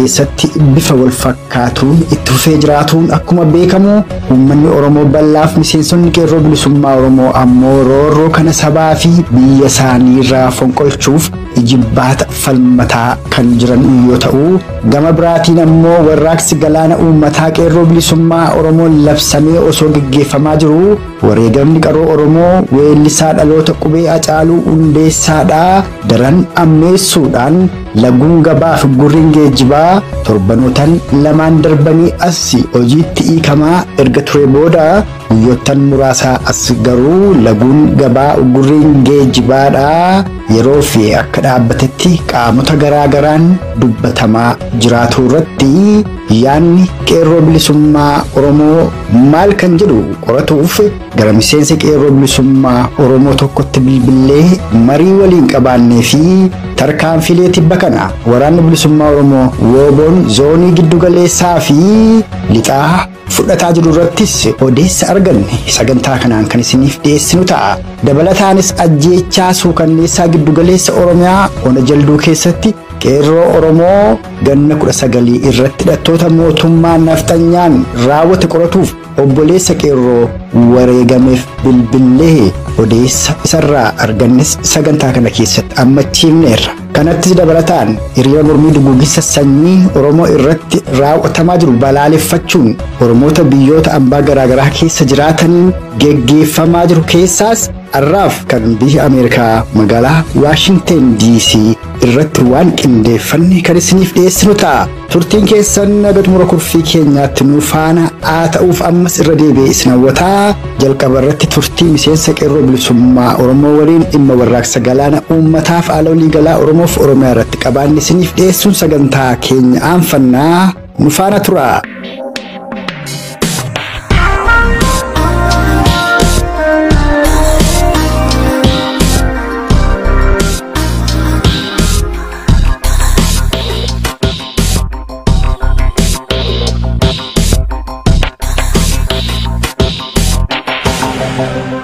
keessatti bifa wal fakkaatuun itti fufee jiraatuun akkuma beekamu uummanni Oromoo bal'aaf miseensonni qeerroo bilisummaa Oromoo ammoo roorroo kana sabaa fi biyya isaanii irraa fonqolchuuf ijibbaata falmataa kan jiran yoo ta'u gama biraatiin ammoo warraaqsi galaana uummataa qeerroo bilisummaa Oromoo labsamee osoo gaggeeffamaa jiru wareegamni qaroo Oromoo weellisaa dhaloota qubee Hacaaluu Hundeessaadha daran ammeessuudhaan laguun gabaa fi gurriin geejjibaa torbanootaan lamaan darbanii as hojiitti hiikamaa erga ture booda guyyoottan muraasaa as garuu laguun gabaa gurriin geejjibaadha yeroo fi akka dhaabbatetti qaamota garaagaraan dubbatamaa jiraatu irratti yaanni qeerroo bilisummaa Oromoo maal kan jedhu qoratuuf gara miseensa qeerroo bilisummaa Oromoo tokkotti bilbilee marii waliin qabaannee fi tarkaanfilee tibba kana waraanni bilisummaa Oromoo Wooboon zoonii giddugaleessaa fi lixaa fudhataa jiru irrattis odeessa arganne sagantaa kanaan kan isiniif dhiyeessinu ta'a. Dabalataanis ajjeechaa suukanneessaa giddugaleessa Oromiyaa ona jalduu keessatti qeerroo Oromoo ganna 19 irratti hidhattoota mootummaa naftanyaan raawwate qoratuuf obboleessa qeerroo wareegameef bilbilee odeessa isarraa argannes sagantaa kana keessatti ammachiifneerra. Kanattis dabalataan hiriira mormii duguugisa sanyii Oromoo irratti raawwatamaa jiru balaaleffachuun Oromoota biyyoota ambaa garaagaraa keessa jiraataniin geggeeffamaa jiru keessaas arraaf kan biyya Ameerikaa magaalaa Washington DC irratti waan qindeeffanne kan isiniif dhiyeessinu ta'a. Turtiin keessan naga xumura kurfii keenyaatti nu faana haa ta'uuf ammas irra deebi'ee isin hawwataa. Jalqaba irratti turtii miseensa qeerroo bilisummaa Oromoo waliin dhimma warraaqsa galaana uummataaf haala waliigalaa Oromoof Oromiyaa irratti qabaanne isiniif dhiyeessuun sagantaa keenya aanfannaa nu faana tura.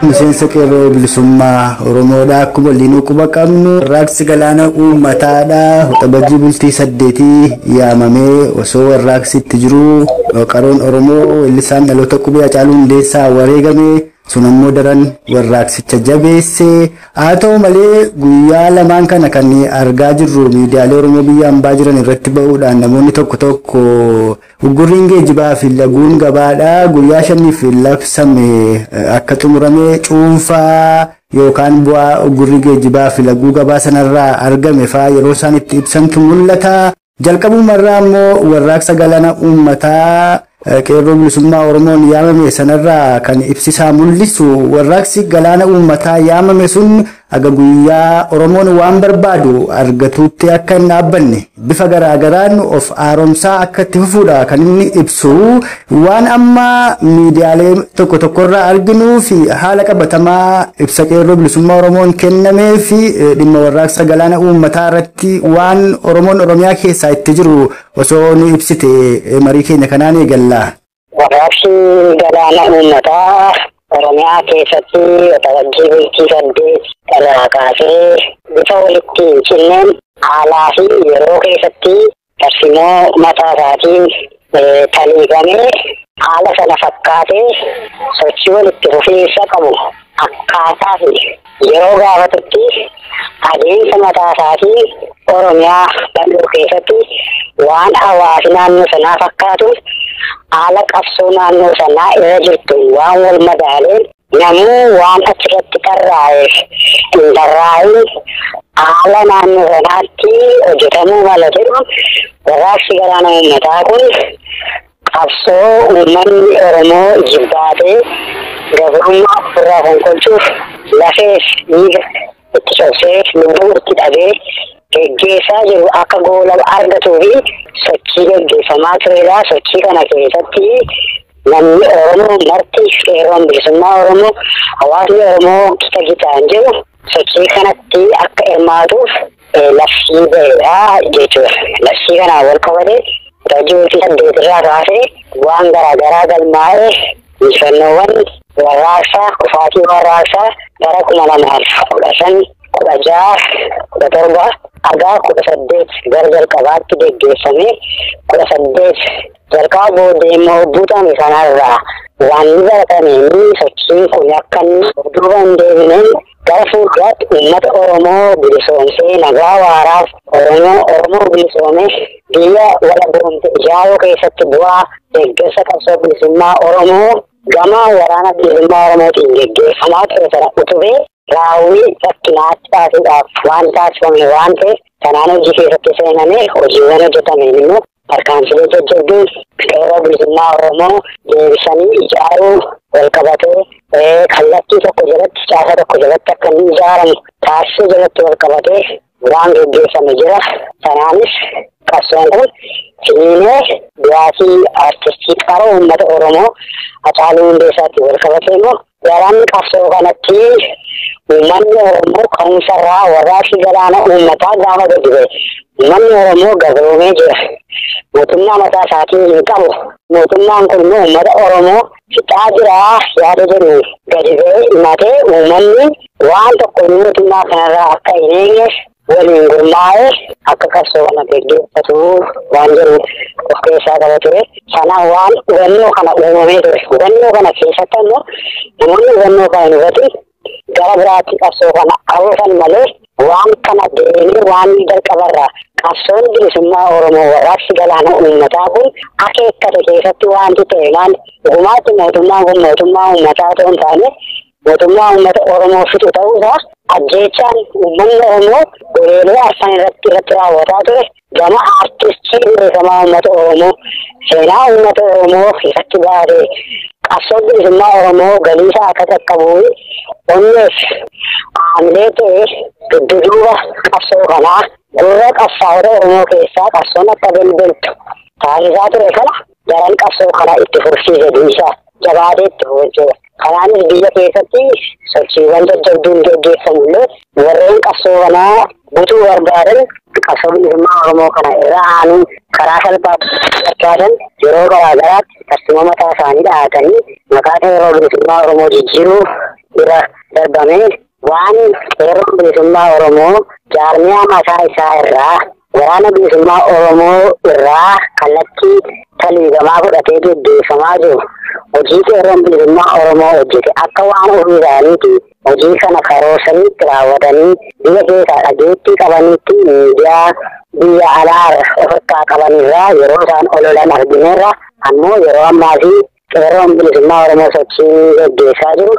Miseensa qeerroo bilisummaa Oromoodha akkuma liinuu quba qabnu warraaqsi galaana uummataadha waxabajjii bultii 8 yaamamee osoo warraaqsi itti jiru qaroon Oromoo weellisaan dhaloota qubee Hacaaluu Hundeessaa wareegame sun ammoo daran warraaqsicha jabeesse. Haa ta'u malee guyyaa lamaan kana kan argaa jirru miidiyaalee Oromoo biyya ambaa jiran irratti ba'uudhaan namoonni tokko tokko gurriin geejjibaa fi laguun gabaadha guyyaa 5 labsame akka xumurame cuunfaa yookaan bu'aa gurri geejjibaa fi laguu gabaa sanarraa argame faa yeroo isaan itti ibsantu mul'ata. Jalqabumarraa ammoo warraaqsa galaana uummataa qeerroo bilisummaa Oromoon yaamame sanarraa kan ibsisaa mul'isu warraaqsi galaana uummataa yaamame sun aga guyyaa Oromoon waan barbaadu argatuutti akka hin dhaabbanne bifa garaagaraan of haaromsaa akka itti fufuudha kan inni ibsu waan amma miidiyaalee tokko tokkorraa arginuu fi haala qabatamaa ibsa qeerroo bilisummaa Oromoon kennamee fi dhimma warraaqsa galaana uummataa irratti waan Oromoon Oromiyaa keessaa itti jiru osoo ni ibsite marii keenya kanaan eegalla. Warraaqsi galaana uummataa Oromiyaa keessatti waxabajjii bultii 8 irraa kaasee bifa walitti hin cinneen haalaa fi yeroo keessatti tarsimoo mataa isaatiin taliigamee haala sana fakkaatee sochii walitti fufiinsa qabu akkaataa fi yeroo gaafatutti adeemsa mataa isaatiin Oromiyaa bal'oo keessatti waan hawaasi naannoo sanaa fakkaatu haala qabsoo naannoo sanaa irra jirtu waan wal madaaleen namuu waan achirratti tarraa'eef hin tarraa'in haala naannoo sanaatti hojjetamuu mala jedhu warraaqsi galaana uummataa kun qabsoo uummanni Oromoo jibbaatee gabrummaa ofirraa fonqolchuuf lafeef dhiiga itti cabsee lubbuu itti dhabee geggeessaa jiru akka goolaba argatuu fi sochii geggeeffamaa turedha. Sochii kana keessatti namni Oromoo marti qeerroon bilisummaa Oromoo hawaasni Oromoo kita gitaan jiru sochii kanatti akka hirmaatuuf labsii ba'eedha jechuudha. Labsii kanaan wal qabatee rajiiwwan 8 irraa kaasee waan garaagaraa galmaa'ee injifannoowwan warraaqsaa kufaatii warraaqsaa bara 2015 kudaja betorba aga kudasaddeet gargar qabaatti geggeeffame kudasaddeet jalqaba boodee immoo buutame sanarraa waan baratameen sochiin kun akka duuba hin deebineen gara fuulduraatti uummata Oromoo bilisoomsee nagaa waaraaf Oromoo bilisoome biyya walabumte ijaaruu keessatti bu'aa deeggarsa qabsoo bilisummaa Oromoo gama waraana bilisummaa Oromootiin geggeeffamaa ture sana utubee raawwii rakkinaatti taasisuudhaaf waan taasifame waan ta'eef kanaan hojii keessatti seenamee hojiiwwan hojjetameen immoo tarkaanfilee jajjabduun qeerroo bilisummaa Oromoo deebisanii ijaaruu walqabatee kallattii tokko jalatti caasaa tokko jalatti akka inni ijaaramu taasisuu jalatti walqabatee waan geggeeffame jira. Sanaanis qabsoon kun finiinee du'aatii artistii qaroo uummata Oromoo Hacaaluu Hundeessaatti walqabatee immoo waraanni qabsoo kanatti uummanni Oromoo ka'umsarraa warraaqsi galaana uummataa gaafa gadi ba'e uummanni Oromoo gabroomee jira. Mootummaa mataa isaatii hin qabu. Mootummaan kun immoo uummata Oromoo fixaa jira yaada jedhu gadi ba'ee himatee uummanni waan tokko mootummaa kanarraa akka hin eegne waliin gurmaa'ee akka qabsoo kana geggeeffatu waan jedhu of keessaa qaba ture. Sana waan hubannoo kana uumamee ture. Hubannoo kana keessatti immoo namoonni hubannoo kana hin hubatin gara biraatti qabsoo kana hawwatan malee waan kana deemee waan jalqabarraa qabsoon bilisummaa Oromoo warraaqsi galaana uummataa kun akeekkate keessatti wanti ta'e maal dhugumaatti mootummaan kun mootummaa uummataa ta'uu hin taane mootummaa uummata Oromoo fixu ta'uusaa ajjeechaan uummanni Oromoo goleelee arfan irratti raawwataa ture gama artistii beekamaa uummata Oromoo seenaa uummata Oromoo keessatti baatee qabsoon bilisummaa Oromoo galiisaa akka qaqqabu onneef haamilee ta'ee dudduuba qabsoo kanaa gurra qabsaa'ota Oromoo keessaa qabsoon akka bilbiltu taasisaa ture kana daran qabsoo kana itti fufsiise diisaa jabaatee itti fufuudha. Kanaanis biyya keessatti sochiiwwan jajjabduun geggeeffamullee warreen qabsoo kanaa butuu barbaadan qabsoo bilisummaa Oromoo kana irra aanuu karaa salphaatti barbaadan yeroo garaagaraatti tartiiba mataa isaanii dhahatanii maqaa qeerroo bilisummaa Oromoo jijjiiruu irra darbamee waan qeerroo bilisummaa Oromoo jaarmiyaa mataa isaa irraa waraana bilisummaa Oromoo irraa kallattii taliigamaa fudhatee geggeeffamaa jiru. Hojii qeerroon bilisummaa Oromoo hojjete akka waan ofii isaaniiti hojii kana karoorsaniitti raawwatanii biyya keessaa dhageettii qabaniitti miidiyaa biyya alaarra ofirraa qabanirraa yeroo isaan ololan argineerra ammoo yeroo ammaa fi qeerroon bilisummaa Oromoo sochii geggeessaa jiru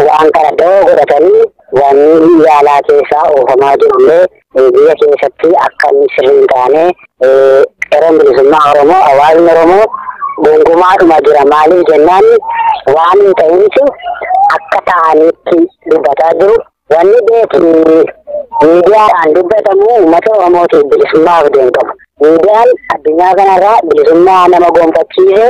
waan kana da'oo godhatanii wanni biyya alaa keessaa oofamaa jirullee biyya keessatti akka inni sirrii hin taane qeerroon bilisummaa Oromoo hawaasni Oromoo gongumaadhuma jira maaliif jennaan waan hin ta'intu akka ta'anitti dubbataa jiru. Wanni beeku miidiyaadhaan dubbatamu uummata Oromootiif bilisummaaf deemqabu. Miidiyaan addunyaa kanarraa bilisummaa nama gonfachiise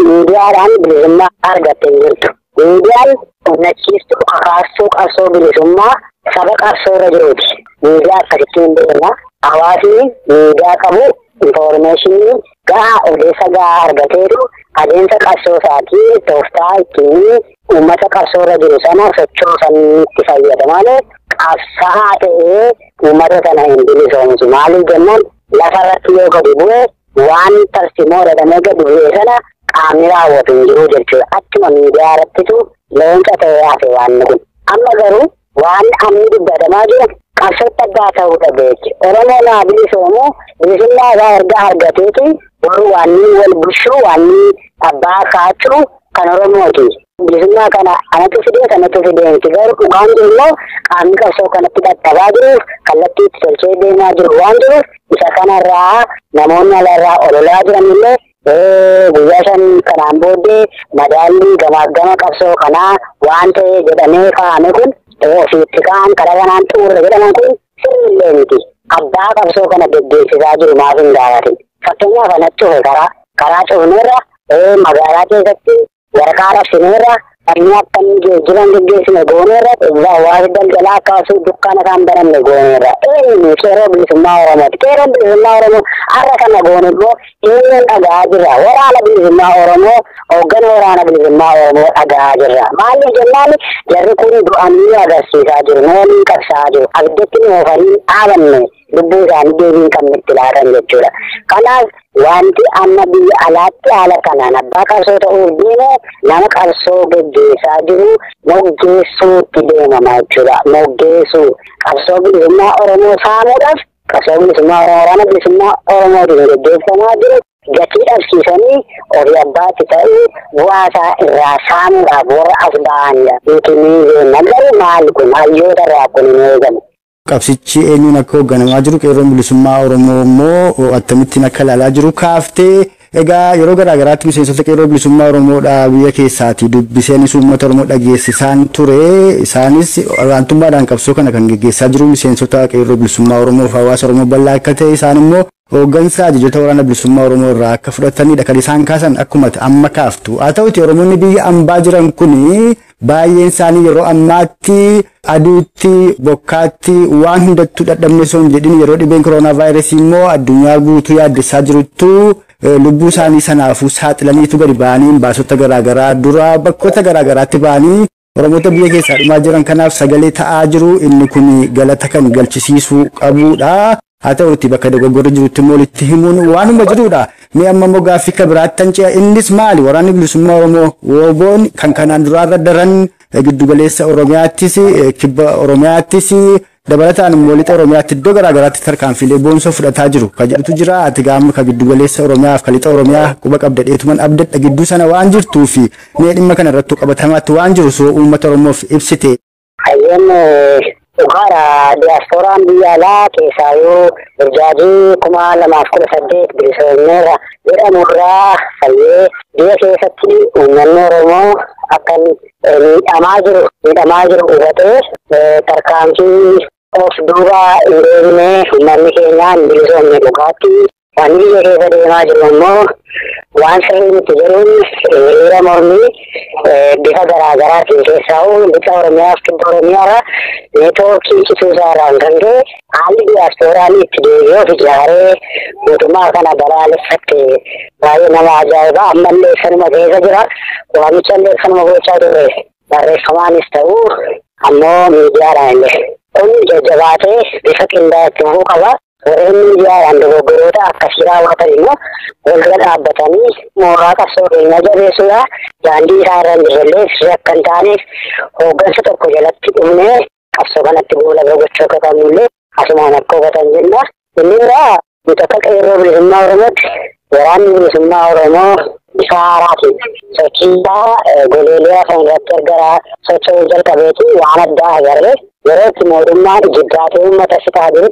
miidiyaadhaan bilisummaa argatte hin jirtu. Miidiyaan onnachiistuu akaastuu qabsoo bilisummaa saba qabsoorra jiruuti. Miidiyaa akkasitti hin beekna. Hawaasni miidiyaa qabu informationii gahaa odeessa gahaa argateetu adeemsa qabsoo isaatii tooftaa ittiin uummata qabsoorra jiru sana sochoosanitti fayyada malee qabsaa'aa ta'ee uummata sana hin bilisoomsu. Maaliif jennaan lafarratti yoo gadi bu'e waan tarsimoo jedhamee gadi bu'e sana qaamni raawwatu hin jiru jechuudha. Achuma miidiyaa irrattitu leenca ta'ee hafe waan kun. Amma garuu waan amma dubbatamaa jiru qabsootti addaa ta'uu dhabeechi. Oromoo naa bilisoomu bilisummaa isaa erga argateeti warri waanni wal bushuu waanni abbaa kaachuu kan Oromooti. Bilisummaa kana anatu fidee kanatu fidee miti garuu dhugaan jiru immoo qaamni qabsoo kanatti dadhabaa jiruuf kallattii itti tolchee deemaa jiru waan jiruuf isa kanarraa namoonni alarraa ololaa jiranillee guyyaa shan kanaan booddee madaallii gama qabsoo kanaa waan ta'ee jedhamee kaa'ame kun ofiitti ka'an karaa kanaan xumurre jedhaman kun sirriillee miti. Abbaa qabsoo kana geggeessisaa jiru maaf hin gaafatin. Fakkeenyaaf anatti cufe karaa cufneerra magaalaa keessatti waraqaa rabsineerra Amma kan jiran geggeessine gooneerra waa daldalaa kaasuu dukkaana kan baranne gooneerra qeerroo bilisummaa Oromooti. Qeerroo bilisummaa Oromoo har'a kana goone immoo eenyuun dhagaa jirra. Waraana bilisummaa Oromoo hoogganaa waraana bilisummaa Oromoo dhagaa jirra. Maaliif jennaan jarri kun du'anii agarsiisaa jiru. Noonni qabsaa jiru. Abiddatti moofanii dhaabanne lubbuu isaanii deebiin kan itti laatan jechuudha. Kanaaf wanti amma biyya alaatti haala kanaan abbaa qabsoo ta'uuf deeme nama qabsoo geggeessaa jiru moggeessuutti deemama jechuudha. Moggeessuu qabsoo bilisummaa Oromoo saamuudhaaf qabsoo bilisummaa Oromoo waraana bilisummaa Oromootiin geggeeffamaa jiru gatii dhabsiisanii ofii abbaatti ta'uu bu'aasaa irraa saamuudhaaf warra as ba'anidha. Nuti ni beekna garuu maal kun hayyoota irraa kun hin eegamu. Qabsichi eenyuun akka hoogganamaa jiru qeerroon bilisummaa Oromoo immoo akkamittiin akka ilaalaa jiru kaaftee egaa yeroo garaa garaatti miseensota qeerroo bilisummaa Oromoodhaa biyya keessaati dubbiseenis uummata Oromoo dhageessisaan ture. Isaanis olaantummaadhaan qabsoo kana kan geggeessaa jiru miseensota qeerroo bilisummaa Oromoo fi hawaasa Oromoo bal'aa akka ta'e isaan immoo hooggansa ajajoota waraana bilisummaa Oromoo irraa akka fudhatanidha kan isaan kaasan akkuma amma kaaftu. Haa ta'uti Oromoonni biyya ambaa jiran kuni baay'een isaanii yeroo ammaatti aduutti bokkaatti waan hundattuu dadhabne son jedhin yeroo dhibeen koronaa vaayirasii immoo addunyaa guutuu yaaddessaa jiruttu lubbuu isaanii sanaafuu saaxilaniitu gadi ba'anii baasota garaagaraa dura bakkoota garaagaraatti ba'anii Oromoota biyya keessaa dhumaa jiran kanaaf sagalee ta'aa jiru. Inni kun galata kan galchisiisuu qabudha. Haa ta'uti bakka dogoggorri jirutti immoo walitti himuun waanuma jirudha. Mee amma immoo gaaffii akka biraatti tancee innis maali? Waraanni bilisummaa Oromoo WBO'n kan kanaan duraarra daran giddugaleessa Oromiyaattis kibba Oromiyaattis dabalataan immoo lixa Oromiyaatti iddoo garaagaraatti tarkaanfilee boonsoo fudhataa jiru. Kan jedhutu jira. Ati gaamma kan giddugaleessa Oromiyaa fi lixa Oromiyaa quba qabda dheetuman abdadha gidduu sana waan jirtuufi mee dhimma kana irratti qabatamaatti waan jiru soo uummata Oromoof ibsite. Dhugaadha diyaaspooraan biyya alaa keessaa yoo burjaajii 2018 bilisoomneerra jedhamurraa fayyee biyya keessatti uummanni Oromoo akka miidhamaa jiru hubatee tarkaanfii of duuba hin deebine uummanni keenyaan bilisoomne dhugaatti waan biyya keessa deemaa jiru immoo waan sirrii nuti jiruun hiriira mormii bifa garaagaraatiin keessaa lixa Oromiyaa fi kibba Oromiyaarra neetwoorkii cituusaarraan kan ka'e haalli diyaaspooraan itti deebi'uuf ijaaree mootummaa kana balaaleffatte baay'ee nama ajaa'iba. Ammallee sanuma keessa jira. Waamicha illee sanuma gochaa ture. Barreeffamaanis ta'uu ammoo miidiyaadhaan illee kun jajjabaatee bifa qindaa'etti bahuu qaba. Warreen miidiyaadhaan dogoggoroota akkasii raawwatan immoo walbira dhaabbatanii mooraa qabsoo keenya jabeessuudha. Daandii isaa irra hin jirrellee akka hin taaneef hooggansa tokko jalatti dhumnee qabsoo kanatti booda gochuu akka qabnullee asumaan akka hubatan jenna. Inni irraa nuti akka qeerroo bilisummaa Oromootti waraanni bilisummaa Oromoo bifa haaraatiin sochiisaa goleelee afaan irratti erga socho'uu jalqabeetii waan addaa agarre yeroo itti mootummaan jibbaatee uummata sitaa jiru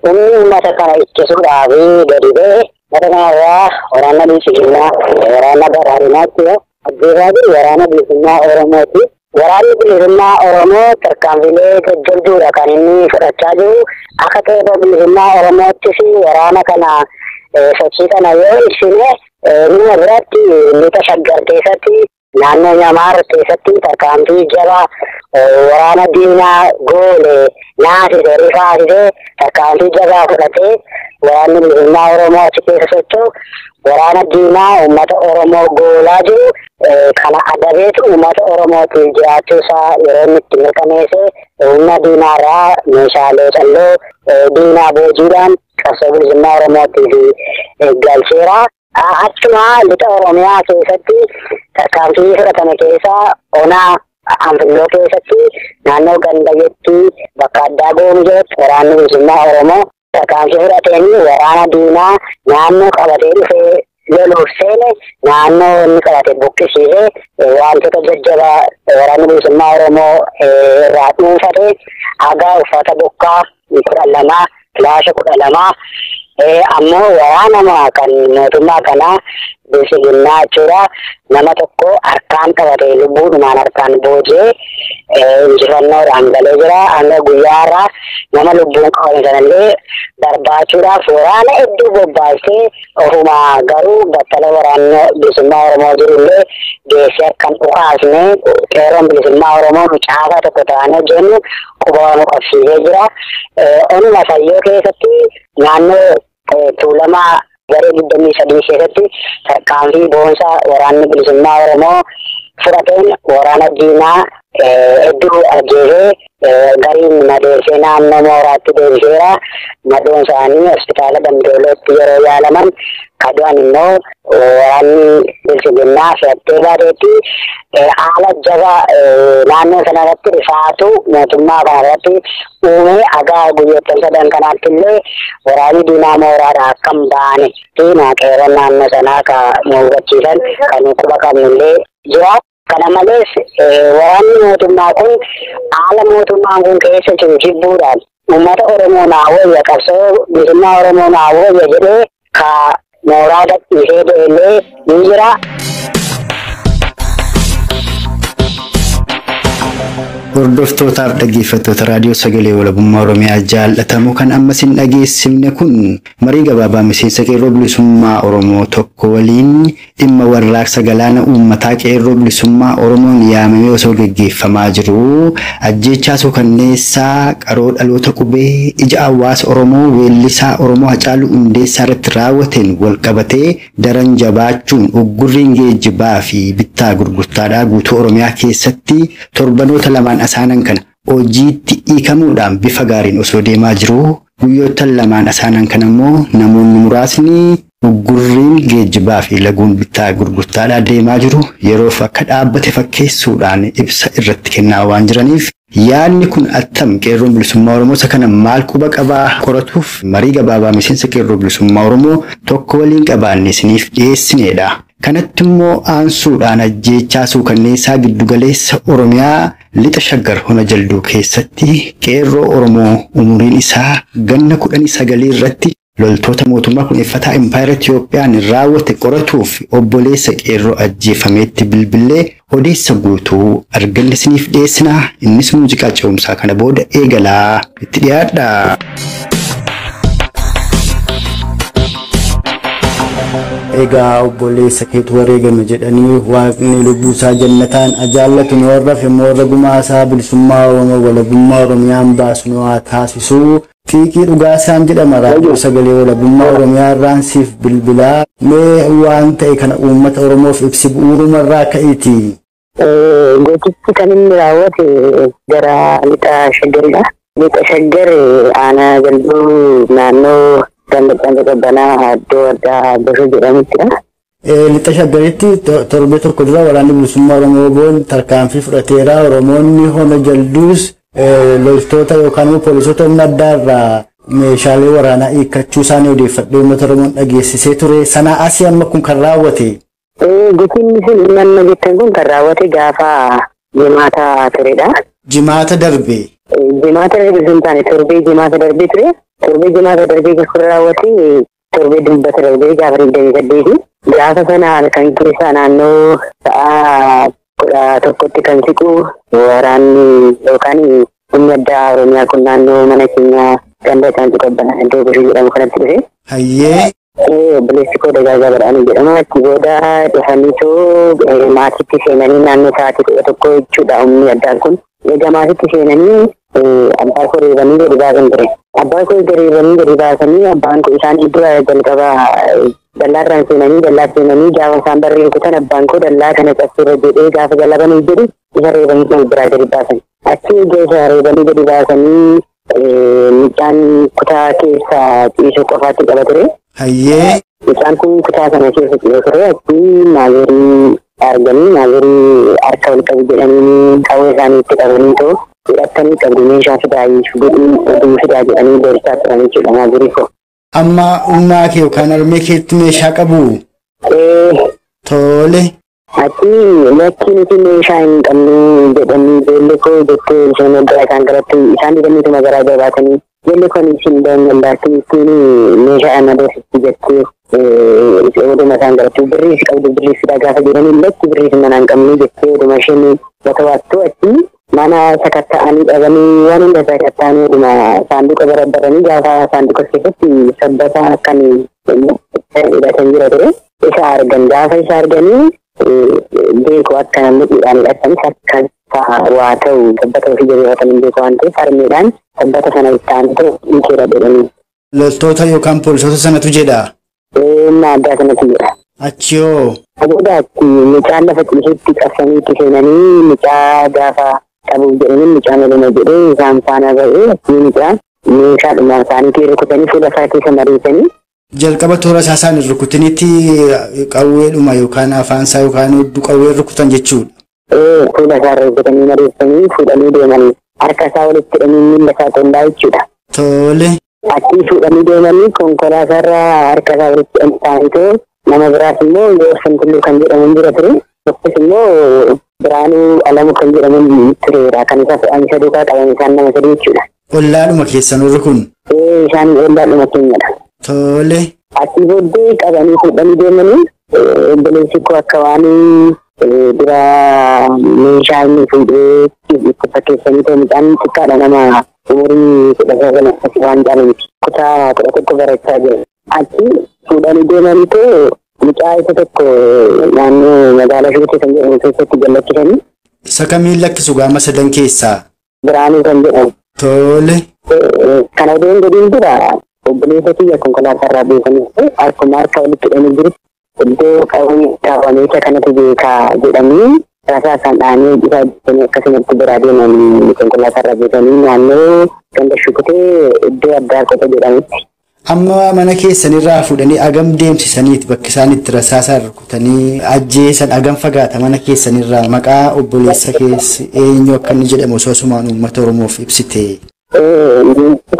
humni uummata kana ittisuudhaaf gadi ba'e mata kanarraa waraana bilisummaa waraana baraarinaatti ajjeesaa jiru waraana bilisummaa Oromooti. Waraanni bilisummaa Oromoo tarkaanfilee jajjabduudha kan inni fudhachaa jiru. Akka qeerroo bilisummaa Oromoottis waraana kana sochii kana yoo ibsine numa biratti lixa Shaggar keessatti naannoo Nyamaar keessatti tarkaanfii jabaa waraana diinaa goole naasise rifaasise tarkaanfii jabaa fudhatee waraanni bilisummaa Oromoo achi keessa socho'u waraana diinaa uummata Oromoo goolaa jiru kana adabeetu uummata Oromootiif jiraachuu isaa yeroo inni itti mirkaneesse humna diinaarraa meeshaalee calloo diinaa boojiidhaan qabsoo bilisummaa Oromootiif galcheera. Achuma lixa Oromiyaa keessatti tarkaanfii fudhatame keessaa onaa Anfilloo keessatti naannoo Gandayetti bakka addaa Goomjeetti waraanni bilisummaa Oromoo tarkaanfii fudhateen waraana diinaa naannoo qabatee dhufee loluuf seene naannoo inni qabate buqqisiisee wantoota jajjabaa waraanni bilisummaa Oromoo irraa dhuunfatee hagaa uffata bokkaa 12 kilaasha 12 ammoo waraanama kan mootummaa kanaa bilisiginnaa jechuudha. Nama tokko harkaan qabatee lubbuudhumaan harkaan boojee injifannoodhaan galee jira. Hanga guyyaarraa nama lubbuun qabame sanallee barbaachuudhaaf waraana hedduu bobbaasee ofuma garuu battala waraanni bilisummaa Oromoo jirullee geessee akkan dhukaasne qeerroon bilisummaa Oromoo mucaasaa tokko ta'anii hojjennu quba nu qabsiisee jira. Onuma Sayyoo keessatti naannoo Tuulamaa garee 23 keessatti tarkaanfii boonsaa waraanni bilisummaa Oromoo fudhateen waraana diinaa hedduu ajjeesee gariin madeessee naannoo mooraatti deebiseera. Madoon isaanii hospitaala Damdoolootti yeroo yaalaman kadu'an immoo waraanni bilisiginnaa fe'attee baateetti haala jabaa naannoo sana irratti rifaatu mootummaa kana irratti uumee agaa guyyoottan sadan kanaatti illee waraanni diinaa mooraadhaa akka hin baane fi qeerroon naannoo sanaa ka nu hubachiisan kan quba qabnullee jira. Kana malees waraanni mootummaa kun haala mootummaan kun keessa jiru jibbuudhaan uummata Oromoo naawwayya qabsoo bilisummaa Oromoo naawwayya jedhee ka mooraa gadhiisee deemee ni jira. Hordoftoota dhaggeeffattoota raadiyoo sagalee walabummaa Oromiyaa jaallatamu kan amma isin dhageessifne kun marii gabaabaa miseensa qeerroo bilisummaa Oromoo tokko waliin dhimma warraaqsa galaana uummataa qeerroo bilisummaa Oromoon yaamamee osoo gaggeeffamaa jiru ajjeechaa suukanneessaa qaroo dhaloota qubee ija hawaasa Oromoo weellisaa Oromoo Hacaaluu Hundeessaa irratti raawwateen wal qabatee daran jabaachuun uggurriin geejjibaa fi bittaa gurgurtaadhaa guutuu Oromiyaa keessatti torbanoota lamaan asaanan kana hojiitti hiikamuudhaan bifa gaariin osoo deemaa jiru guyyoottan lamaan asaanan kana immoo namoonni muraasni uggurriin geejjibaa fi laguun bittaa gurgurtaadhaa deemaa jiru yeroof akka dhaabbate fakkeessuudhaan ibsa irratti kennaa waan jiraniif yaadni kun attam qeerroon bilisummaa Oromoo isa kana maal quba qabaa qoratuuf marii gabaabaa miseensa qeerroo bilisummaa Oromoo tokko waliin qabaanne isiniif dhiyeessineedha. Kanatti immoo aansuudhaan ajjeechaa suukanneessaa giddugaleessa Oromiyaa lixa Shaggar Hona Jalduu keessatti qeerroo Oromoo umuriin isaa ganna 19 irratti loltoota mootummaa kuneeffataa Empire Itiyoophiyaan raawwate qoratuuf obboleessa qeerroo ajjeefameetti bilbilee odeessa guutuu arganne isiniif dhiyeessinaa. Innis muuziqaa ce'umsaa kana booda eegalaa itti dhiyaadha. Egaa obboleessa keetu wareegame jedhanii waaqni lubbuusaa jannataan ajaallatu nu warrafe moorra gumaasaa bilisummaa Oromoo walabummaa Oromiyaan baasu nu haa taasisuu. Fiiqii dhugaasaan jedhama raadiyoo sagalee walabummaa Oromiyaa irraan siif bilbilaa mee waan ta'e kana uummata Oromoof ibsi bu'uurumarraa ka'iiti. Gochichi kan inni raawwate gara lixa Shaggaridha. Lixa Shaggar aanaa Jalduu naannoo Ganda Qabbanaa iddoo addaa Bosoo jedhamuttidha. Lixa Shaggaritti torbe tokko dura waraanni bilisummaa Oromoo boon tarkaanfii fudhateera. Oromoonni Hona Jalduus loltoota yookaan immoo poolisoota humna addaa irraa meeshaalee waraanaa hiikkachuu isaanii odeeffadhee uummata Oromoon dhageessisee ture. Sanaa asii amma kun kan raawwate. Gochiinni sun nama jettan kun kan raawwate gaafa jimaata turedha. Jimaata darbe. Jimaata darbe sun taane torbee jimaata darbe ture. Torbee jimaata darbee kan raawwate torbee dubbata darbee gaafa 28 gaafa sana halkan keessa naannoo sa'a 11tti kan siqu waraanni yookaan humni addaa Oromiyaa kun naannoo mana keenya Ganda Qabbanaa iddoo Bosoo jedhamu kanatti dhufe. Hayyee. Obboleessi koo Dagaagaa Badhaanuu jedhama. Achi booda dhufaniitoo maatiitti seenanii naannoo sa'aatii 11 jechuudha humni addaan kun. Egaa maatiitti seenanii abbaa koo reebanii gadi baasan ture. Abbaa koo reebanii gadi baasanii abbaan koo isaan dura jalqaba dallaarraan seenanii dallaa seenanii gaafa isaan barreen kutan abbaan koo dallaa kana cabsirra jedhee gaafa jalabanii jedhu isa reebanii kan biraa gadi baasan. Achi isa reebanii gadi baasanii midhaan kutaa keessa ciisuu qofaatti qaba ture. Hayyee. Midhaan kun kutaa kana keessa ciisuu ture. Achi maagerii arganii maagerii harka ol qabu jedhanii qawwee isaanii itti qabanii too hidhattanii qabdu meeshaa fidaayii godhuu fidaa jedhanii beeksisaa turan jechuudha maagerii koo. Amma humnaa kee yookaan harmee keetti meeshaa qabu? Tole. Ati lakki nuti meeshaa hin qabnu jedhanii beelli koo jettee isheen waggaa isaan garatti isaan didaniituma garaa jabaatanii Jalli kun isin dandaatti kun meeshaa amadoositti jettee oduma isaan galatti birriis qabdu birriis gaafa jedhanii illee birriis manaan qabnee jettee oduma isheen bakka waattuu achi mana sakatta'anii dhabanii waan hunda sakatta'anii oduma saanduqa barabbaranii gaafa saanduqa keessatti sabbata akkan hidhatan jira ture isa argan gaafa isa arganii beeku akka namni dhiidhaan hidhatanis akka waa ta'u sabbata ofii jabeeffatan beeku waan ta'eef harmeedhaan sabbata sana itti aantee ni keera jedhanii. Loltoota yookaan poolisoota sanatu jedha. Addaa sanatti jira. Achiyoo. Abuudhaatti mucaan lafa ciisetti qabsanii itti seenanii mucaa gaafa qabuuf jedhanii mucaan oluma jedhee isaan faana ba'ee achii mucaa meeshaadhuma isaaniitii rukutanii fuula isaa keessa mariisanii. Jalqaba toora isaasaan rukutaniitti qawweedhuma yookaan afaan isaa yookaan hedduu qawwee rukutan jechuudha. Fuula isaa rukutanii mariisanii fuudhanii deemanii harka isaa walitti hidhanii miila isaa qolaa jechuudha. Tole. Achii fuudhanii deemanii konkolaataa harka isaa walitti hidhanii nama biraas immoo Yoossan Tulluu kan jedhamu jira ture. Tokkos immoo Biraanuu Alamuu kan jedhamu tureera. Kan isa duukaa qaban isaan nama sadii jechuudha. Ollaadhuma keessan warri kun? Isaan ollaadhuma keenyadha. Tole. Achii booddee qabanii fuudhanii deemanii obboleessi koo akka waan dura meeshaa inni fuudhee itti fakkeessanii ta'e midhaan xiqqaadha nama umurii 19 waan caalaniiti. Kutaa 11 barachaa jira. Achi fuudhanii deemanii ta'e mucaa isa tokko naannoo magaalaa Shibutee kan jedhamu keessatti gallachiisanii. Isa kamiin lakkisu gaama sadan keessaa? Biraanuu kan jedhamu. Tole. Kana odeon gadiin dura obboleessa kiyya konkolaataa irraa beekanii akkuma harka walitti hidhanii jiru iddoo qabameessa kanatu beekaa jedhanii rasaa kan dhaanii isaa jettanii akkasumatti biraa deemanii konkolaataa irraa beekanii naannoo ganda Shibutee iddoo addaa qofa jedhamutti. Amma mana keessanirraa fuudhanii agam deemsisaniiti bakka isaan itti rasaasaan rukutanii ajjeesan agam fagaata mana keessanirraa maqaa obboleessa keessi eenyu akka inni jedhamu osoo sumaan uummata Oromoof ibsite.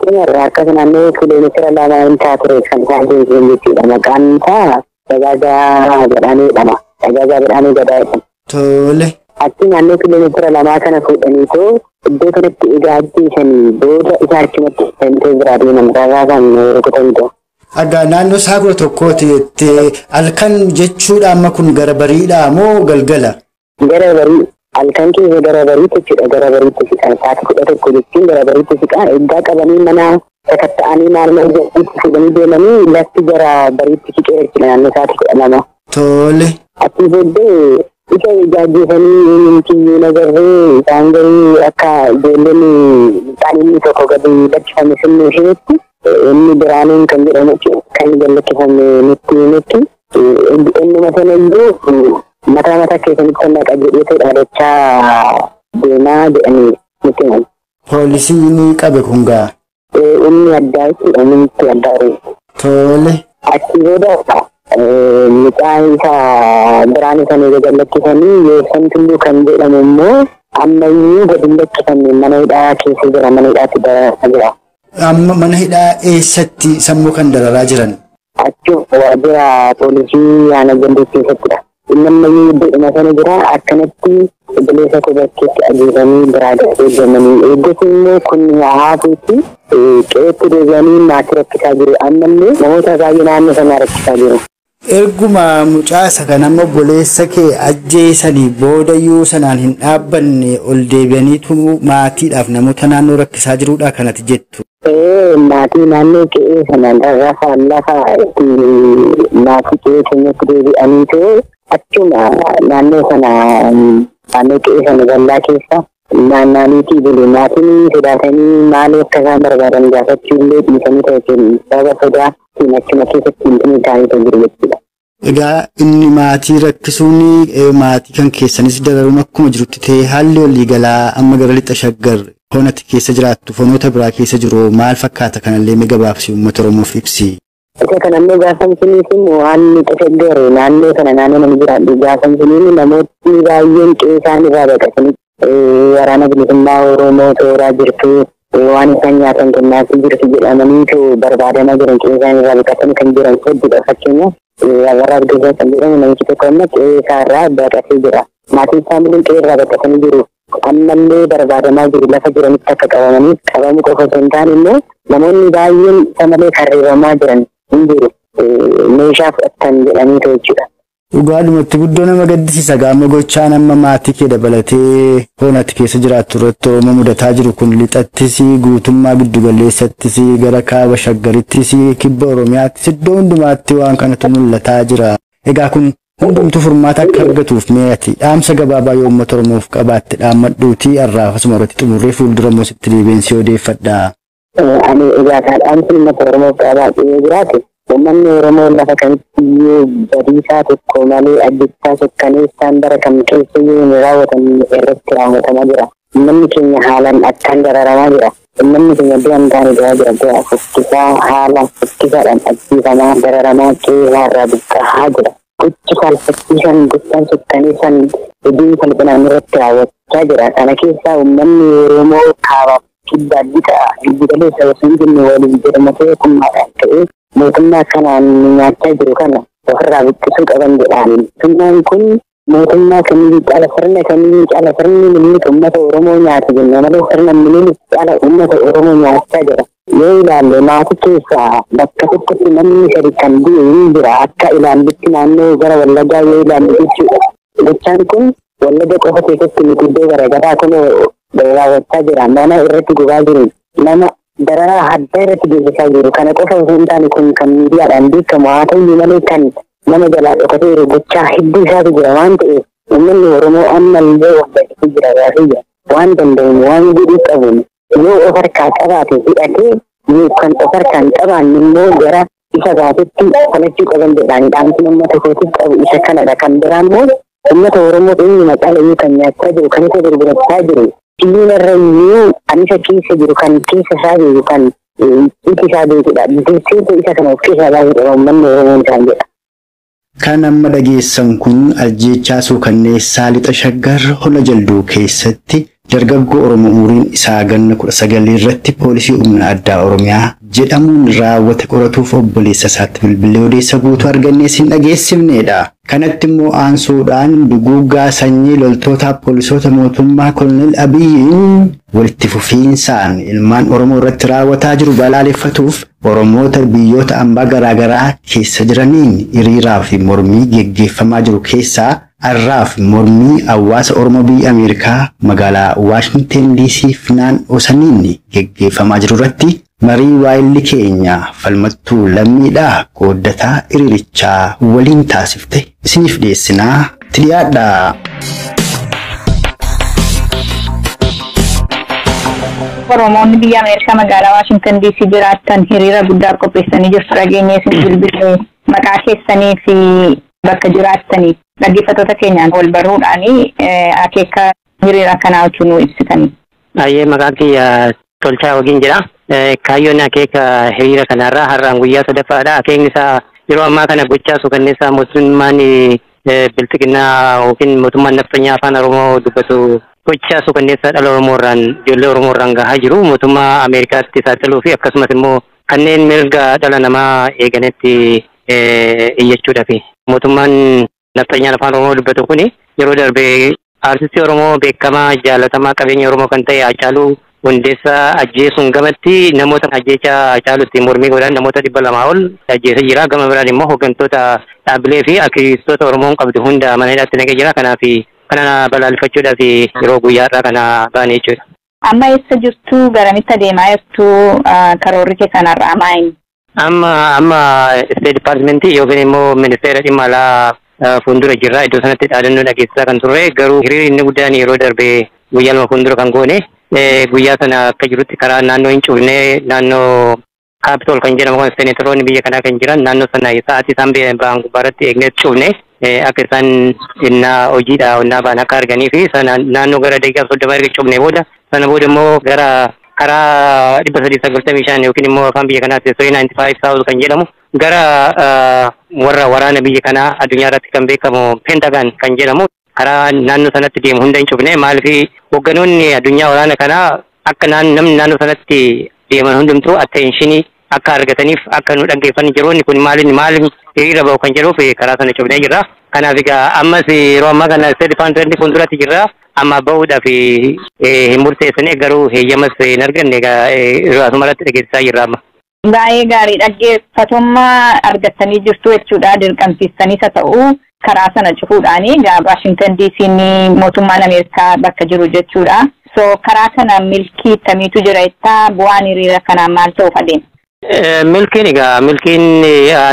Keenyarraa akkasa naannoo kiiloomeetira 2 ta'a ture kan isaan deemsisan jechuudha. Maqaan isaa Dagaagaa Badhaanee jedhama. Dagaagaa Badhaanee Gadaa jedhama. Tole. Achi naannoo kiiloomeetira 2 kana fuudhaniitoo iddoo kanatti egaa ajjeesanii booda isaa achumatti sentee biraa deeman rasaasaan rukutanidha. Egaa naannoo isaa 11 halkan jechuudha amma kun gara bariidhaa moo galgala? Gara barii halkan keessa gara bariitti jechuudha gara bariitti siqan sa'aatii 11 jechuun gara bariitti siqan egaa qabanii mana sakatta'anii naannoo itti fuudhanii deemanii lafti gara bariitti siqee jechuudha naannoo sa'aatii 12. Tole. Achi booddee isa ijaajjeesanii kiyyuu nagarree isaan garii akka ijoolleen midhaan inni tokko gadi lakkifame sinnuu isheetti inni Biraanuun kan jedhamu kan gallakkifame nutti innuma sana iyyuu mataa keessanitti kan naqa jedhee dhaadachaa deemaa jedhanii nutti himan. Poolisiin qabe kun gaa? Inni addaa jechuudha inni itti addaa. Tole. Achi booda midhaan isaa Biraanuu sana gallakkifanii Yoossan Tulluu kan jedhamu immoo ammayyuu gadi lakkifame mana hidhaa keessa jira mana hidhaatti dararaa jira. Amma mana hidhaa eessatti sammuu kan dararaa jiran? Achuu waajjira poolisii Aanaa Gandoo keessattidha. Inni ammayyuu iddoodhuma sana jira akkanatti obboleessa koo bakkeetti ajjeesanii biraa deemanii eeggas immoo kun haafuutti qe'eetti deebi'anii maatii rakkisaa jiru ammallee namoota baay'ee naannoo sanaa rakkisaa jiru. Erguma mucaasa kan amma obboleessa kee ajjeesanii boodayyuu sanaan hin dhaabbanne ol deebi'aniitu maatiidhaaf namoota naannoo rakkisaa jiruudha kanatti jettu. Maatii naannoo qe'ee sanaan lafa maatii qe'ee keenyatti deebi'aniitu achuma naannoo sana naannoo qe'ee sana bal'aa keessa naannaaniitii bulu maatiin sodaatanii maalii akka isaan barbaadan gaafachuu illee dhiisanii ta'e sababa sodaa achuma keessatti inni taa'ee jiru jechuudha. Egaa inni maatii rakkisuun maatii kan keessanis dararuun akkuma jirutti ta'e haalli waliigalaa amma gara lixa shaggar foonatti keessa jiraattu foonota biraa keessa jiru maal fakkaata kanallee mee gabaabsi uummata Oromoof ibsi. Isa kanallee gaafamsiniif immoo waan lixa shaggar naannoo kana naannoo namni jiraatu gaafamsiniin namoonni baay'een qe'ee isaan irraa baqatanii waraana bilisummaa Oromoo tooraa jirtu. Waan isaan nyaatan kennaafii jirtu jedhamanii barbaadamaa jiran qe'ee isaan irraa baqatanii kan jiran hedduudha fakkeenyaaf warra argaa kan jedhamu namichi tokko amma qe'ee isaa irraa baqatee jira. Maatiin isaanii qe'ee irraa baqatanii jiru. ammallee barbaadamaa jiru lafa jiranitti akka qabamanii qabamu qofa osoo hin taane immoo namoonni baay'een samalee karreeffamaa jiran hin jiru meeshaa fudhatan jedhanii jechuudha. Dhugaadhumatti guddoo nama gaddisiisa gaama gochaan amma maatii kee dabalatee hoonatti keessa jiraattu irratti Oromoo mudataa jiru kun lixattis guutummaa giddugaleessattis gara kaaba shaggarittis kibba Oromiyaattis iddoo hundumaatti waan kanatu mul'ataa jira. Egaa kun hundumtuu furmaata akka argatuuf meeti dhaamsa gabaabaa yoo uummata Oromoof qabaatte dhaammadhuutii har'aaf asuma irratti xumurree fuuldura immoo sitti deebiinsi odeeffadha. Ani egaa dhaamsi uummata Oromoof qabaatee yoo jiraate uummanni Oromoo lafa kamitti badiisaa tokko malee ajjechaa sukkaneessaan bara kam keessa yoo raawwatan irratti raawwatamaa jira. Uummanni keenya haalaan akkaan dararamaa jira. Uummanni keenya du'an taane du'aa jira. Du'a fufkisaa haala fufkisaadhaan ajjeefamaa dararamaa qe'ee irraa buqqa'aa jira. Gochi salphachiisan gochaan sukkaneessan hojii salphinaan irratti raawwachaa jira. Kana keessaa uummanni Oromoo kaabaaf kibba addiidha. Giddugaleessa osoo hin jenne waliin jedhamatee kummaadhaan ta'ee mootummaa kanaan nyaachaa jiru kana ofirraa buqqisuu qaban jedhaan. Mootummaan kun mootummaa kamiyyuu caala sirna kamiyyuu caala sirni miliika uummata Oromoo nyaata jenna malee sirna miliika caala uummata Oromoo nyaachaa jira. Yoo ilaalle maatii keessaa bakka tokkotti namni sadi kan du'e hin jira akka ilaallutti naannoo gara Wallaggaa yoo ilaalle jechuudha. Gochaan kun Wallagga qofa keessatti miti iddoo garaagaraa kun raawwachaa jira. Mana irratti gubaa jiru. Nama dararaa adda irratti geessisaa jiru. Kana qofa osoo hin taane kun kan miidiyaadhaan beekamu haa ta'u malee kan nama jalaa dhokatee jiru gochaa hedduu isaatu jira waan ta'eef uummanni Oromoo ammallee waggaatti jira gaafiyya waan danda'uun waan godhuu qabuun yoo of harkaa qabaate hidhatee yoo kan of harkaa hin qabaanne immoo gara isa baatetti falachuu qaban jedhaani dhaamsi uummata kootiif qabu isa kanadha. Kan biraa immoo uummata Oromoo eenyu maqaa yoo kan nyaachaa jiru kan isa gurgurachaa jiru biyyoon irra iyyuu kan isa keessa jiru kan keessa isaa jiru kan itti isaa beekudha. Deessee isa kana of keessaa baay'ee uummanni Oromoo isaan jedha. Kan amma dhageessan kun ajjeechaa suukanneessaa lixa shaggar hola jalduu keessatti dargaggoo Oromoo umuriin isaa ganna 19 irratti poolisii humna addaa Oromiyaa jedhamuun raawwate qoratuuf obboleessa isaatti bilbilee odeessa guutuu argannee sin dhageessifneedha. Kanatti immoo aansuudhaan duguuggaa sanyii loltoota poolisoota mootummaa Kolonel Abiyyiin walitti fufiinsaan ilmaan Oromoo irratti raawwataa jiru balaaleffatuuf Oromoota biyyoota ambaa garaagaraa keessa jiraniin hiriiraa fi mormii geggeeffamaa jiru keessaa har'aaf mormii hawaasa Oromoo biyya Ameerikaa magaalaa Waashingten DC naannoo saniin geggeeffamaa jiru irratti marii waayilli keenya falmattuu lammiidhaa qooddataa hiriirichaa waliin taasifte isiniif dhiyeessinaa tiliyaadha. Oromoonni biyya Ameerikaa magaalaa Waashingten DC jiraatan hiriira guddaa qopheessanii jirtu. Dhageenyee isin bilbilee maqaa keessanii fi bakka jiraatanii dhaggeeffattoota keenyaan wal baruudhaanii akeeka hiriira kanaa wajjin nu ibsitanii. Ayyee maqaan kiyya Tolchaa Wagin jedha. Kaayyoon akeeka hiriira kanarraa har'aan guyyaa sadaffaadha. Akeekni isaa yeroo ammaa kana gochaa suukanneessaa mootummaan biltiqinnaa yookiin mootummaan nafxanyaa afaan Oromoo dubbatu gochaa suukanneessaa dhala Oromoorraan ijoollee Oromoorraan gahaa jiru mootummaa Ameerikaatti saaxiluu fi akkasumas immoo kanneen mirga dhala namaa eeganitti iyyachuudhaafi. Mootummaan nafxanyaan afaan Oromoo dubbatu kuni yeroo darbee artistii Oromoo beekamaa jaalatamaa qabeenya Oromoo kan ta'e Haacaaluu Hundeessaa ajjeesuun gamatti namoota ajjeechaa Haacaaluutti mormii godhan namoota 200 ol ajjeesee jira. Gama biraan immoo hooggantoota dhaabbilee fi aktivistoota Oromoon qabdu hunda mana hidhaatti naqee jira. Kanaaf kana balaaleffachuudhaaf yeroo guyyaadhaa kana baane jechuudha. Amma eessa jirtu garamitti adeemaa jirtu karoorri kee kanarraa maayini? Amma State Department yookiin immoo ministeera dhimma alaa fuuldura jirra. Iddoo sanatti dhaadannoo dhageessisaa kan turre garuu hiriirri inni guddaan yeroo darbee guyyaa fuuldura kan goone guyyaa sana akka jirutti karaa naannoo hin cufne naannoo Capital kan jedhamu kan seneetoroonni biyya kanaa kan jiran naannoo sana sa'aatii isaan ba'an gubbaarratti eegnee cufne akka isaan innaa hojiidha onnaa ba'an akka arganii fi sana naannoo gara daqiiqaa 30 erga cufne booda sana booda immoo gara karaa 395 yookiin immoo afaan biyya kanaatti 395,000 kan jedhamu gara warra waraana biyya kanaa addunyaa irratti kan beekamu Pentagon kan jedhamu karaa naannoo sanatti deemu hunda hin cufne maaliif hoogganoonni addunyaa waraana kanaa akka namni naannoo sanatti deeman hundumtuu attentionii akka argataniif akka nu dhaggeeffanni jiroonni kun maaliin hiriira ba'u kan jedhuuf karaa sana cufnee jirra. Kanaaf egaa ammas yeroo ammaa kana State Department fuulduratti jirra. amma bahuudhaaf hin murteessine garuu heeyyamas hin arganne asuma irratti dhageessisaa jirra amma. Baay'ee gaarii dhaggeeffatummaa argattanii jirtu jechuudha. Dirqamsiisanis haa ta'u karaa sana cufuudhaani egaa Waashingtan DC'n mootummaan Ameerikaa bakka jiru jechuudha. So karaa kana milkii tamiitu jira jettaa bu'aan hiriira kanaan maal ta'uuf adeema? Milkiin egaa milkiin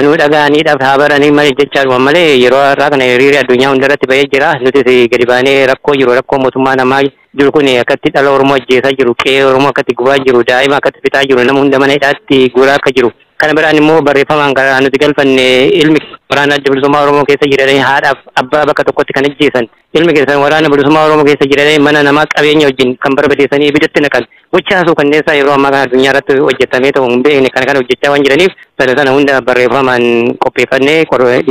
nu dhaga'aniidhaaf haa baranii malee jechaadhuma malee yeroo har'aa kana hiriirri addunyaa hundarratti bahee jira. Nutis gadi baanee rakkoo jiru rakkoo mootummaa namaa jiru kun akkatti dhala Oromoo ajjeesaa jiru qe'ee Oromoo akkatti gubaa jiru daa'ima akkatti fixaa jiru nama hunda mana hidhaatti guuraa akka jiru. Kana biraan immoo barreeffamaan kan nuti galfanne ilmi waraana adda bilisummaa Oromoo keessa jiranii haadhaaf abbaa bakka tokkotti kan ajjeesan ilmi keessan waraana bilisummaa Oromoo keessa jiranii mana namaa qabeenya wajjin kan barbadeessanii ibiddatti naqan gochaasuu kanneessaa yeroo ammaa kana addunyaa irratti hojjetamee ta'u hin beekne kana hojjechaa waan jiraniif sana hunda barreeffamaan qopheeffannee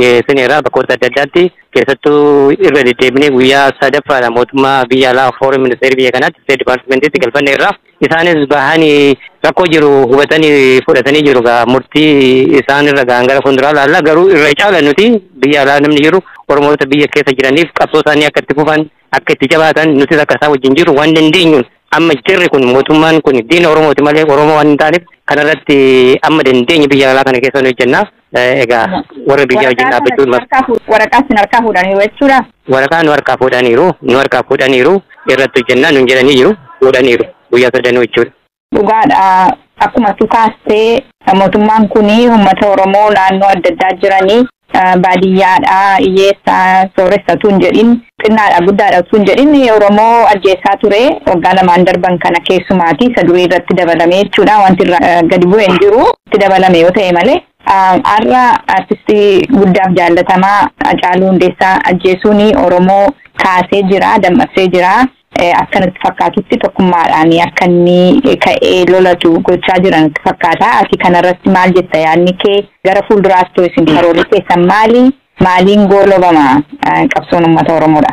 dhiyeessineera bakkoota adda addaatti keessattuu irra deddeebinee guyyaa sadaffaadha mootummaa biyya alaa foreign ministeerii biyya kanaatti State Departmentiitti galfanneerra. Isaanis bahanii rakkoo jiru hubatanii fudhatanii jiru gaa murtii isaan irra gara fuulduraa laalla garuu irra caala nuti biyya alaa namni jiru Oromoota biyya keessa jiraniif qabsoo isaanii akka itti fufan akka itti jabaatan nutis akka isaa wajjin jiru waan dandeenyuun amma jirri kun mootummaan kun diina Oromooti malee Oromoo waan hin taaneef kanarratti amma dandeenye biyya alaa kana keessa nu hojjennaa egaa warra biyya wajjin dhaabbachuun waraqaa sin harkaa fuudhaniiru jechuudha. Waraqaa nu harkaa fuudhaniiru irratti hojjennaa nu jedhanii jiru fuudhaniiru guyyaa sadanuu jechuudha. Dhugaadha akkuma tu kaastee mootummaan kun uummata Oromoo naannoo adda addaa jiranii baadiyyaadhaa hiyyeessaa sooressatu hin jedhin xinnaadha guddaadha osoo hin jedhin Oromoo ajjeesaa ture waggaa lamaan darban kana keessumaati isa durii irratti dabalame jechuudha wanti irraa gadi bu'ee hin jiru itti dabalame yoo ta'e malee har'a artistii guddaaf jaallatamaa Hacaaluu Hundeessaa ajjeesuun Oromoo kaasee jira dammaqsee jira. Akkanatti fakkaatutti tokkummaadhaan akka inni ka'ee lolatu gochaa jiran fakkaata. Ati kanarratti maal jetta yaadni kee gara fuulduraatti ta'u isin karoorri keessan maaliin goolabama qabsoon uummata Oromoodha?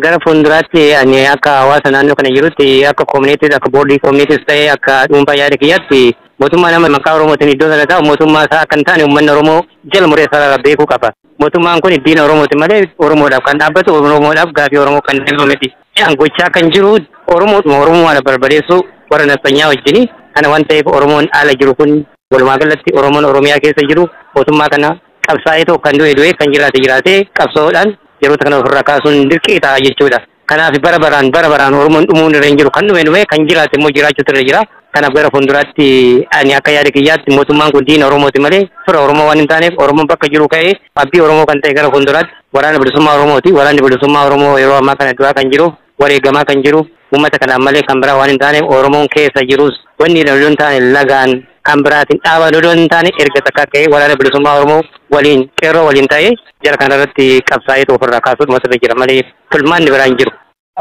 Gara fuulduraatti ani akka hawaasa naannoo kana jirutti akka koomuniitiis akka boordii koomuniitiis ta'ee akka dhuunfaa yaada kiyyaatti mootummaa nama maqaa Oromootiin iddoo sana taa'u mootummaa isaa akka hin taane uummanni Oromoo jala muree isaa beekuu qaba. Mootummaan kun diina Oromooti malee Oromoodhaaf kan dhaabbatu Oromoodhaaf gaafii Oromoo kan deemu miti. Gochaa kan jiru Oromoodha barbadeessu warra nafxanyaa wajjini kana waan ta'eef Oromoon ala jiru kun walumaa galatti Oromoon Oromiyaa keessa jiru mootummaa kana qabsaa'ee ta'u kan du'e kan jiraate qabsoodhaan yeroo kana ofirraa kaasuun dirqii ta'a jechuudha. Kanaaf bara baraan Oromoon dhumuun irra hin jiru kan dhume kan jiraate immoo jiraachuutu irra jira. Kanaaf gara fuulduraatti ani akka yaada kiyyaatti mootummaan kun diina Oromooti malee fira Oromoo waan hin taaneef Oromoon bakka jiru ka'ee abbii Oromoo kan ta'e gara fuulduraatti waraana bilisummaa Oromooti. Waraanni bilisummaa Oromoo yeroo ammaa kana du'aa kan jiru wareegamaa kan jiru uummata kanaan malee kan biraa waan hin taaneef Oromoon keessa jirus wanni odoo hin taane lagaan kan biraatiin dhaaban odoo hin taane erga takka ka'ee waraana bilisummaa Oromoo waliin qeerroo waliin ta'ee jara kanarratti qabsaa'ee ofirraa kaasuudhuma sirra jira malee filmaanni biraa hin jiru.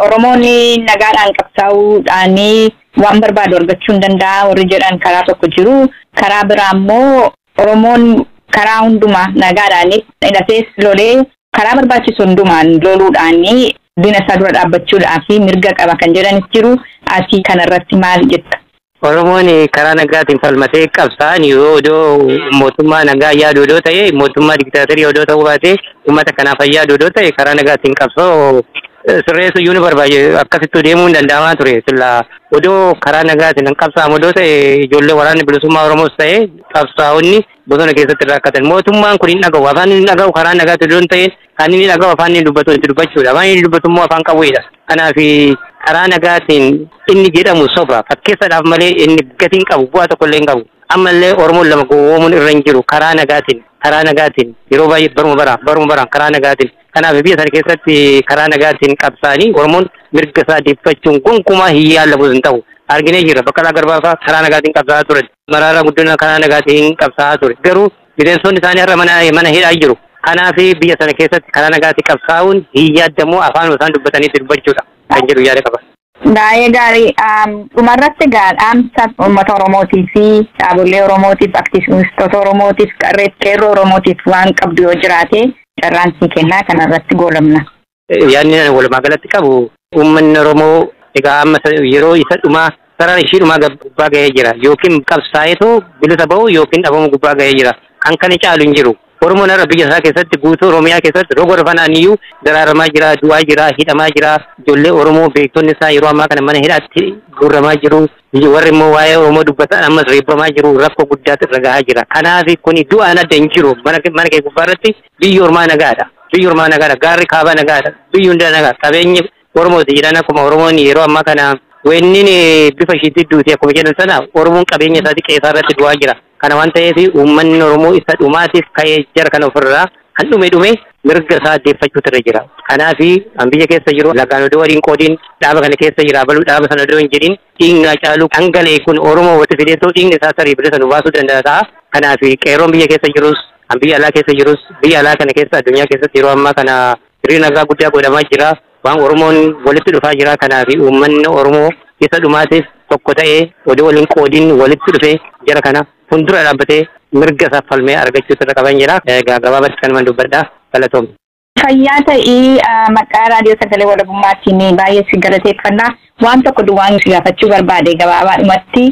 Oromoonni nagaadhaan qabsaa'uudhaan waan barbaadu argachuu hin danda'a warri jedhan karaa tokko jiru karaa biraa immoo Oromoon karaa hundumaa nagaadhaan hidhatees lolee karaa barbaachisu hundumaan loluudhaan diina isaa dura dhaabbachuudhaaf mirga qaba kan jedhanis jiru ati kanarratti maal jetta? Oromoon karaa nagaatiin falmatee qabsaa'an yoo mootummaa nagaa yaadu odoo ta'e mootummaa diktaatorii odoo ta'uu baate uummata kanaaf yaadu odoo ta'e karaa nagaatiin qabsoo sirreessu iyyuu ni barbaade akkasitti deemuu hin danda'amaa ture silla odoo karaa nagaatiin qabsaa'amu odoo ta'e ijoollee waraanni bilisummaa Oromoos ta'e qabsaa'onni bosona keessatti rakkatan mootummaan kun hin dhaga'u afaan hin dhaga'u karaa nagaatti odoo hin ta'in kan inni dhaga'u afaan inni dubbatu itti dubbachuudha afaan inni dubbatu immoo afaan qawweedha kanaaf karaa nagaatiin inni jedhamu soba fakkeessadhaaf malee inni gatiin qabu bu'aa tokkollee hin qabu ammallee Oromoon lama gowwoomuun irra hin jiru karaa nagaatiin yeroo baay'ee baruma baraan karaa nagaatiin kanaaf biyya sana keessatti karaa nagaatiin qabsaa'anii Oromoon mirga isaa deeffachuun gonkumaa hin yaallamu hin ta'u arginee jirra Baqqalaa Garbaa karaa nagaatiin qabsaa'aa ture Mararaa Guddinaa karaa nagaatiin qabsaa'aa ture garuu bineensonni isaanii har'a mana hidhaa jiru kanaaf biyya sana keessatti karaa nagaatiin qabsaa'uun hin yaaddamu afaan isaan dubbatanii dubbachuudha kan jedhu yaada qaba. Baay'ee gaarii dhumarratti dhaamsa uummata Oromootii fi dhaabolee Oromootiif aktivistoota Oromootiif qeerroo Oromootiif waan qabdu yoo jiraate carraan sii kennaa kanarratti goolabna. Yaadni walumaa galatti qabu uummanni Oromoo egaa amma yeroo isa dhumaa sarara ishii dhumaa gubbaa ga'ee jira yookiin qabsaa'eetu bilisa bahu yookiin dhabamu gubbaa ga'ee jira kan kana caalu hin jiru Oromoon irra biyya isaa keessatti guutuu Oromiyaa keessatti roga rafan iyyuu daraaramaa jira, du'aa jira, hidhamaa jira. Ijoollee Oromoo beektonni isaa yeroo ammaa kana mana hidhaatti guurramaa jiru. Warri immoo waa'ee Oromoo dubbatan ammas reebbamaa jiru, rakkoo guddaatu irra gahaa jira. Kanaaf kuni du'aan adda hin jiru. Mana kee gubbaarratti biyyi Oromaa nagaadha. Biyyi Oromaa nagaadha. Gaarri kaabaa nagaadha. Biyyi hunda nagaadha. Qabeenyi Oromooti jedhan akkuma Oromoon yeroo ammaa kana wennin bifa ishiitti duuti akkuma jedhan sana Oromoon qabeenya isaatii qe'ee irratti du'aa jira. Kana waan ta'eef uummanni Oromoo isa dhumaatiif ka'ee jara kana ofirraa kan dhume mirga isaa deeffachuutu irra jira. Kanaaf biyya keessa jiru lagaan odoo waliin qoodiin dhaaba kana keessa jira baluu dhaaba sana odoo hin jedhin dhiigni Hacaaluu dhangala'e kun Oromoo walitti fideetoo dhiigni isaa sarii bilisa nu baasuu danda'a ta'a. Kanaaf qeerroon biyya keessa jirus biyya alaa keessa jirus biyya alaa kana keessa addunyaa keessatti yeroo ammaa kana hiriira nagaa guddaa godhamaa jira. Waan Oromoon walitti dhufaa jira. Kanaaf uummanni Oromoo isa dhumaatiif tokko ta'ee odoo waliin qoodiin walitti dhufee jara kana fuuldura dhaabbatee mirga isaa falmee argachuutu irra qaban jira. Gabaabatti kan dubbadha. Galatoom. Fayyaa ta'ii maqaa raadiyoo sagalee walabummaatiin baay'ee si galateeffannaa. Waan tokko duwwaan si gaafachuu barbaade gabaabaadhumatti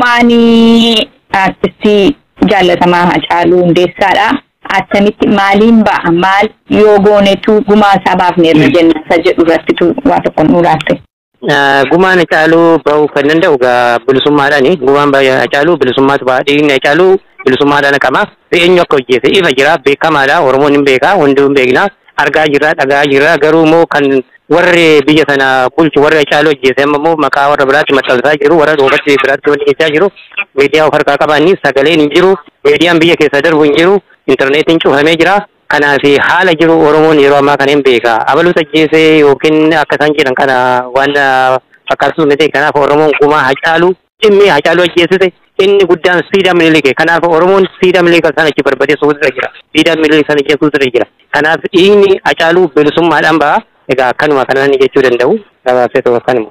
gumaanii artistii jaallatamaa Hacaaluu Hundeessaadha. Attamitti maaliin ba'a? Maal yoo goonetu gumaa isaa baafne irra jenna isa jedhu irrattitu waa tokko nu laatte. Gumaan Hacaaluu bahuu kan danda'u bilisummaadhaani. Gumaan Hacaaluu bilisummaatu ba'a. Dhiigni Hacaaluu bilisummaadhaan qaba. Eenyu akka hojjete ifa jira, beekamaadha. Oromoon hin beeka, hundi hin beekna. Argaa jirra, dhagaa jirra. Garuu immoo kan warri biyya sana bulchu warri Hacaaluu hojjete amma immoo maqaa warra biraatti maxxansaa jiru, warra dhoobatti biraatti waliin jechaa jiru. Miidiyaa of harkaa qabanni sagaleen hin jiru. Miidiyaan biyya keessa darbu hin jiru. Intarneetiin cufamee jira. Kanaaf haala jiru Oromoon yeroo ammaa kana hin beeka. Abaluu ajjeesee yookiin akka isaan jedhan kana waan fakkaatu miti. Kanaaf Oromoon gumaa Hacaaluu dhimmi Hacaaluu ajjeesise inni guddaan siidaa Minilikii. Kanaaf Oromoon siidaa Minilikii sana achi barbadeessuutu irra jira. Siidaa Minilikii sana ajjeesuutu irra jira. Kanaaf dhiigni Hacaaluu bilisummaadhaan ba'a. Egaa akkanuma kanaan jechuu danda'u. Gabaabsee tokko akkanuma.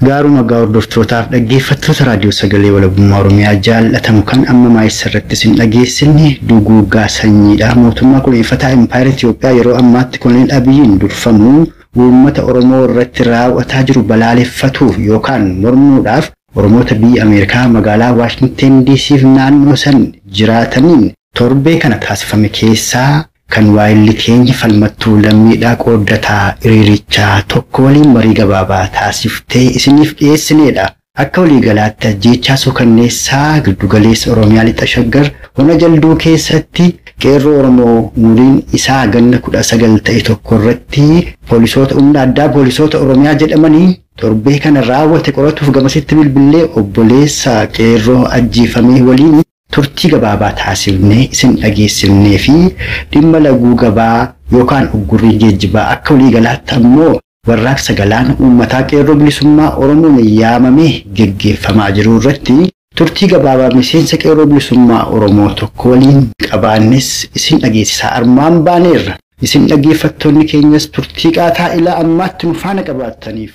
Gaaruma hordoftootaaf dhaggeeffattoota raadiyoo sagalee walabummaa Oromiyaa jaallatamu kan amma maayisa irratti isin dhageessine duguuggaa sanyiidha. Mootummaa kunuunfataa Impaayera Itoophiyaa yeroo ammaatti Koloneel Abiyyiin durfamu uummata Oromoo irratti raawwataa jiru balaaleffatuuf yookaan mormuudhaaf Oromoota biyya Ameerikaa magaalaa Waashingten DC'f naannoo san jiraataniin torbee kana taasifame keessaa kan waa'illi keenya falmattuu lammiidhaa qooddataa hiriirichaa tokko waliin marii gabaabaa taasiftee isiniif dhiyeessineedha. Akka waliigalaatti ajjeechaa suukanneessaa giddugaleessa Oromiyaa lixa shaggar hona jalduu keessatti qeerroo Oromoo umuriin isaa ganna 19 ta'e tokko irratti poolisoota humna addaa poolisoota Oromiyaa jedhamanii torbee kana raawwate qoratuuf gamasitti bilbilee obboleessa qeerroo ajjeefamee waliin turtii gabaabaa taasifnee isin dhageessifnee fi dhimma laguu gabaa yookaan uggurrii geejjibaa akka waliigalaatti ammoo warraaqsa galaana uummataa qeerroo bilisummaa Oromoon yaamamee geggeeffamaa jiru irratti turtii gabaabaa miseensa qeerroo bilisummaa Oromoo tokko waliin qabaannes isin dhageessisaa armaan baaneerra. Isin dhaggeeffattoonni keenyas turtii qaataa ilaa ammaatti nu faana qabaattaniif